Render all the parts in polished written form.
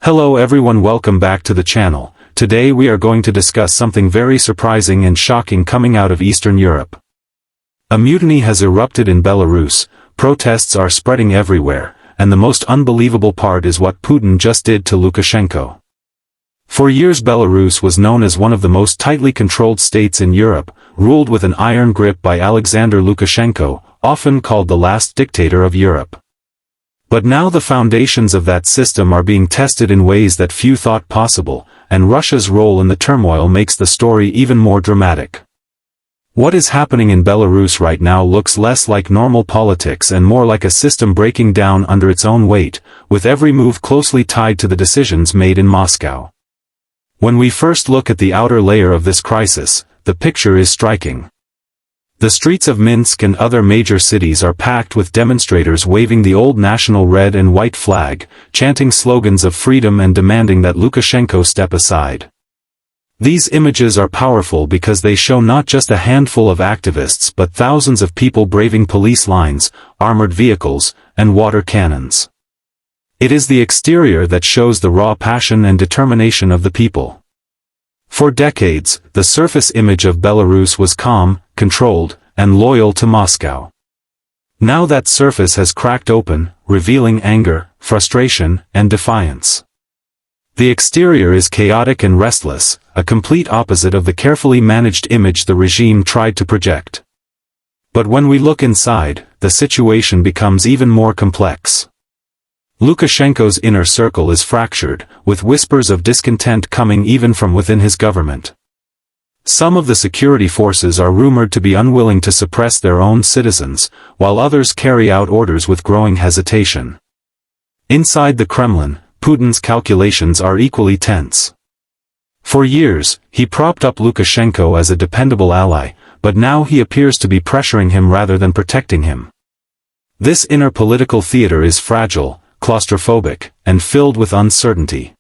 Hello everyone, welcome back to the channel. Today we are going to discuss something very surprising and shocking coming out of Eastern Europe. A mutiny has erupted in Belarus, protests are spreading everywhere, and the most unbelievable part is what Putin just did to Lukashenko. For years Belarus was known as one of the most tightly controlled states in Europe, ruled with an iron grip by Alexander Lukashenko, often called the last dictator of Europe. But now the foundations of that system are being tested in ways that few thought possible, and Russia's role in the turmoil makes the story even more dramatic. What is happening in Belarus right now looks less like normal politics and more like a system breaking down under its own weight, with every move closely tied to the decisions made in Moscow. When we first look at the outer layer of this crisis, the picture is striking. The streets of Minsk and other major cities are packed with demonstrators waving the old national red and white flag, chanting slogans of freedom and demanding that Lukashenko step aside. These images are powerful because they show not just a handful of activists but thousands of people braving police lines, armored vehicles, and water cannons. It is the exterior that shows the raw passion and determination of the people. For decades, the surface image of Belarus was calm, controlled, and loyal to Moscow. Now that surface has cracked open, revealing anger, frustration, and defiance. The exterior is chaotic and restless, a complete opposite of the carefully managed image the regime tried to project. But when we look inside, the situation becomes even more complex. Lukashenko's inner circle is fractured, with whispers of discontent coming even from within his government. Some of the security forces are rumored to be unwilling to suppress their own citizens, while others carry out orders with growing hesitation. Inside the Kremlin, Putin's calculations are equally tense. For years, he propped up Lukashenko as a dependable ally, but now he appears to be pressuring him rather than protecting him. This inner political theater is fragile, claustrophobic, and filled with uncertainty.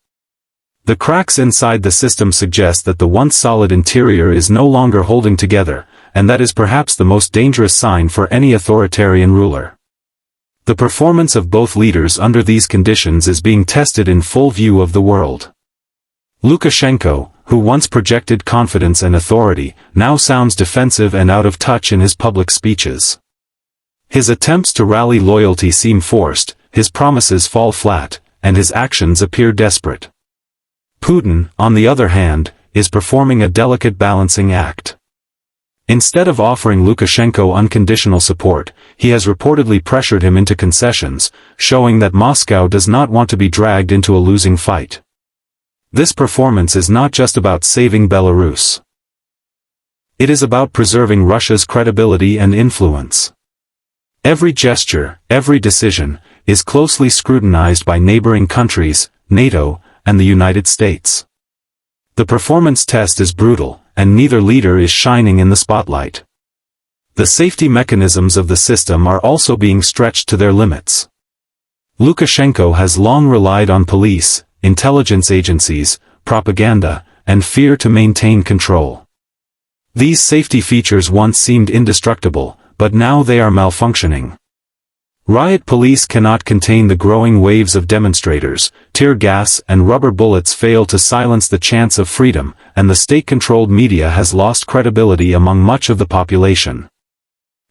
The cracks inside the system suggest that the once solid interior is no longer holding together, and that is perhaps the most dangerous sign for any authoritarian ruler. The performance of both leaders under these conditions is being tested in full view of the world. Lukashenko, who once projected confidence and authority, now sounds defensive and out of touch in his public speeches. His attempts to rally loyalty seem forced, his promises fall flat, and his actions appear desperate. Putin, on the other hand, is performing a delicate balancing act. Instead of offering Lukashenko unconditional support, he has reportedly pressured him into concessions, showing that Moscow does not want to be dragged into a losing fight. This performance is not just about saving Belarus. It is about preserving Russia's credibility and influence. Every gesture, every decision, is closely scrutinized by neighboring countries, NATO, and the United States. The performance test is brutal, and neither leader is shining in the spotlight. The safety mechanisms of the system are also being stretched to their limits. Lukashenko has long relied on police, intelligence agencies, propaganda, and fear to maintain control. These safety features once seemed indestructible, but now they are malfunctioning. Riot police cannot contain the growing waves of demonstrators, tear gas and rubber bullets fail to silence the chants of freedom, and the state-controlled media has lost credibility among much of the population.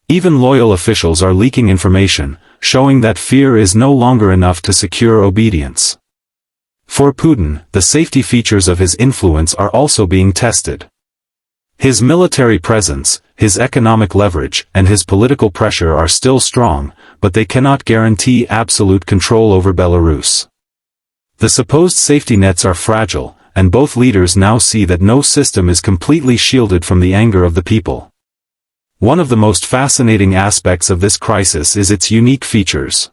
Even loyal officials are leaking information, showing that fear is no longer enough to secure obedience. For Putin, the safety features of his influence are also being tested. His military presence, his economic leverage, and his political pressure are still strong, but they cannot guarantee absolute control over Belarus. The supposed safety nets are fragile, and both leaders now see that no system is completely shielded from the anger of the people. One of the most fascinating aspects of this crisis is its unique features.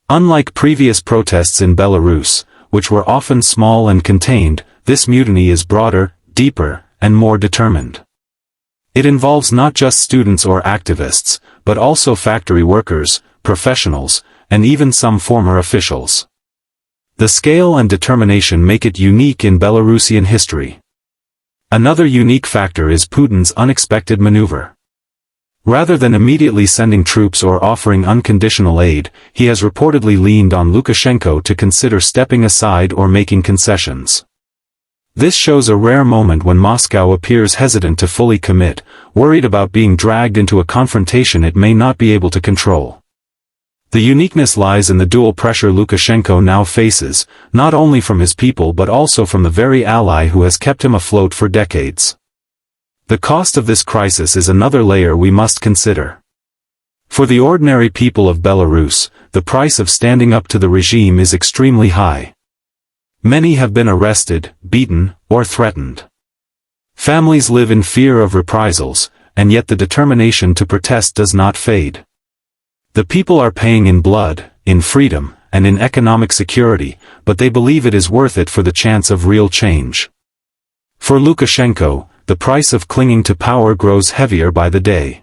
Unlike previous protests in Belarus, which were often small and contained, this mutiny is broader, deeper, and more determined. It involves not just students or activists, but also factory workers, professionals, and even some former officials. The scale and determination make it unique in Belarusian history. Another unique factor is Putin's unexpected maneuver. Rather than immediately sending troops or offering unconditional aid, he has reportedly leaned on Lukashenko to consider stepping aside or making concessions. This shows a rare moment when Moscow appears hesitant to fully commit, worried about being dragged into a confrontation it may not be able to control. The uniqueness lies in the dual pressure Lukashenko now faces, not only from his people but also from the very ally who has kept him afloat for decades. The cost of this crisis is another layer we must consider. For the ordinary people of Belarus, the price of standing up to the regime is extremely high. Many have been arrested, beaten, or threatened. Families live in fear of reprisals, and yet the determination to protest does not fade. The people are paying in blood, in freedom, and in economic security, but they believe it is worth it for the chance of real change. For Lukashenko, the price of clinging to power grows heavier by the day.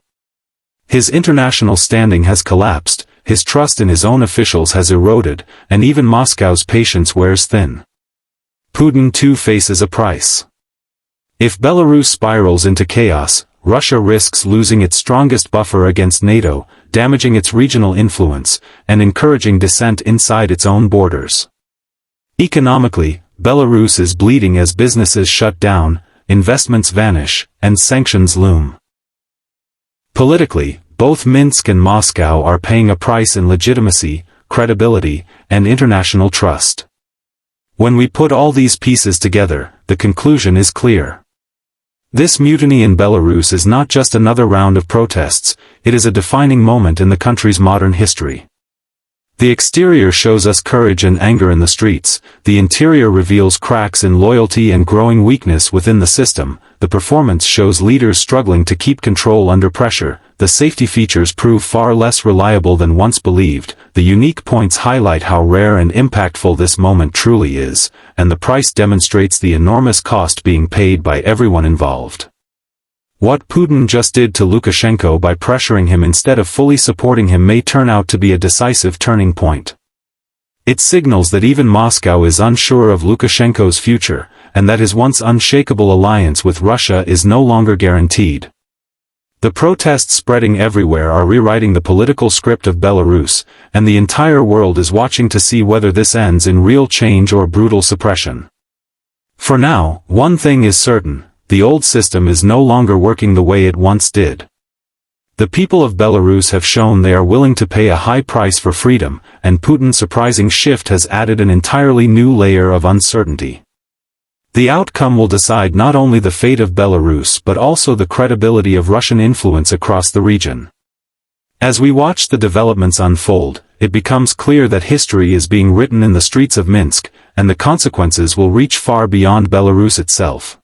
His international standing has collapsed, his trust in his own officials has eroded, and even Moscow's patience wears thin. Putin too faces a price. If Belarus spirals into chaos, Russia risks losing its strongest buffer against NATO, damaging its regional influence, and encouraging dissent inside its own borders. Economically, Belarus is bleeding as businesses shut down, investments vanish, and sanctions loom. Politically, both Minsk and Moscow are paying a price in legitimacy, credibility, and international trust. When we put all these pieces together, the conclusion is clear. This mutiny in Belarus is not just another round of protests, it is a defining moment in the country's modern history. The exterior shows us courage and anger in the streets, the interior reveals cracks in loyalty and growing weakness within the system, the performance shows leaders struggling to keep control under pressure, the safety features prove far less reliable than once believed, the unique points highlight how rare and impactful this moment truly is, and the price demonstrates the enormous cost being paid by everyone involved. What Putin just did to Lukashenko by pressuring him instead of fully supporting him may turn out to be a decisive turning point. It signals that even Moscow is unsure of Lukashenko's future, and that his once unshakable alliance with Russia is no longer guaranteed. The protests spreading everywhere are rewriting the political script of Belarus, and the entire world is watching to see whether this ends in real change or brutal suppression. For now, one thing is certain. The old system is no longer working the way it once did. The people of Belarus have shown they are willing to pay a high price for freedom, and Putin's surprising shift has added an entirely new layer of uncertainty. The outcome will decide not only the fate of Belarus but also the credibility of Russian influence across the region. As we watch the developments unfold, it becomes clear that history is being written in the streets of Minsk, and the consequences will reach far beyond Belarus itself.